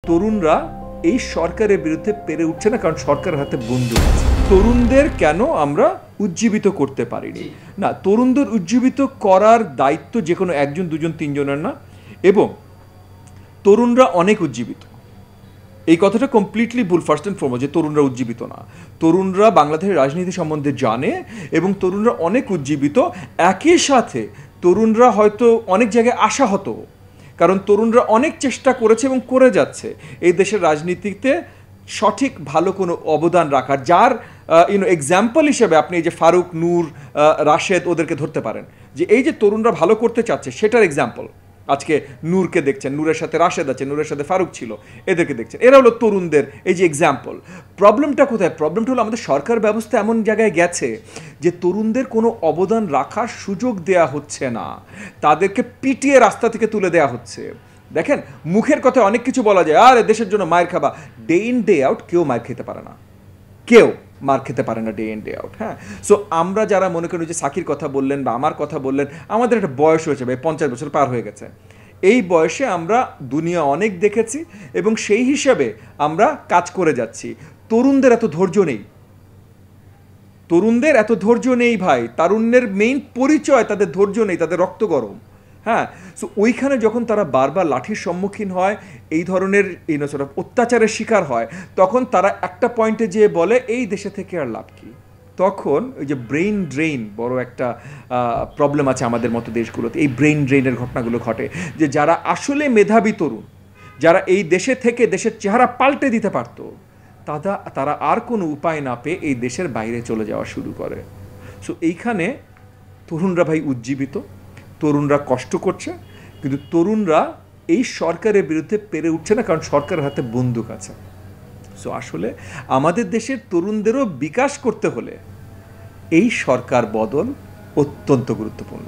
তরুণরা এই সরকারের বিরুদ্ধে পেরে উঠছে না, কারণ সরকারের হাতে বন্দুক আছে। তরুণদের কেন আমরা উজ্জীবিত করতে পারিনি? না, তরুণদের উজ্জীবিত করার দায়িত্ব যে কোনো একজন, দুজন, তিনজনের না, এবং তরুণরা অনেক উজ্জীবিত। এই কথাটা কমপ্লিটলি ভুল। ফার্স্ট অ্যান্ড ফরমোস্ট যে তরুণরা উজ্জীবিত না, তরুণরা বাংলাদেশের রাজনীতি সম্বন্ধে জানে এবং তরুণরা অনেক উজ্জীবিত। একই সাথে তরুণরা হয়তো অনেক জায়গায় আশাহত, কারণ তরুণরা অনেক চেষ্টা করেছে এবং করে যাচ্ছে এই দেশের রাজনীতিতে সঠিক ভালো কোনো অবদান রাখার, যার এক্সাম্পল হিসেবে আপনি এই যে ফারুক, নূর, রাশেদ ওদেরকে ধরতে পারেন, যে এই যে তরুণরা ভালো করতে চাচ্ছে সেটার এক্সাম্পল। আজকে নূরকে দেখছেন, নূরের সাথে রাশেদ আছে, নূরের সাথে ফারুক ছিল, এদেরকে দেখছেন, এরা হলো তরুণদের এই যে এক্সাম্পল। প্রবলেমটা কোথায়? প্রবলেমটা হলো আমাদের সরকার ব্যবস্থা এমন জায়গায় গেছে যে তরুণদের কোনো অবদান রাখার সুযোগ দেয়া হচ্ছে না, তাদেরকে পিটিয়ে রাস্তা থেকে তুলে দেওয়া হচ্ছে। দেখেন, মুখের কথা অনেক কিছু বলা যায়, আর দেশের জন্য মায়ের খাবা, ডে ইন ডে আউট কেউ মার খেতে পারে না, কেউ মার খেতে পারে না ডে ইন ডে আউট। হ্যাঁ, সো আমরা যারা মনে করি যে সাকির কথা বললেন বা আমার কথা বললেন, আমাদের একটা বয়স হয়েছে ভাই, 50 বছর পার হয়ে গেছে। এই বয়সে আমরা দুনিয়া অনেক দেখেছি এবং সেই হিসাবে আমরা কাজ করে যাচ্ছি। তরুণদের এত ধৈর্য নেই, তরুণদের এত ধৈর্য নেই ভাই। তারুণ্যের মেইন পরিচয় তাদের ধৈর্য নেই, তাদের রক্ত গরম। হ্যাঁ, সো ওইখানে যখন তারা বারবার লাঠির সম্মুখীন হয়, এই ধরনের অত্যাচারের শিকার হয়, তখন তারা একটা পয়েন্টে যেয়ে বলে এই দেশে থেকে আর লাভ কি? তখন ওই যে ব্রেইন ড্রেইন বড় একটা প্রবলেম আছে আমাদের মতো দেশগুলোতে। এই ব্রেইন ড্রেইনের ঘটনাগুলো ঘটে, যে যারা আসলে মেধাবী তরুণ, যারা এই দেশে থেকে দেশের চেহারা পাল্টে দিতে পারতো, তারা আর কোনো উপায় না পেয়ে এই দেশের বাইরে চলে যাওয়া শুরু করে। সো এইখানে তরুণরা ভাই উজ্জীবিত, তরুণরা কষ্ট করছে, কিন্তু তরুণরা এই সরকারের বিরুদ্ধে পেরে উঠছে না, কারণ সরকারের হাতে বন্দুক আছে। সো আসলে আমাদের দেশের তরুণদেরও বিকাশ করতে হলে এই সরকার বদল অত্যন্ত গুরুত্বপূর্ণ।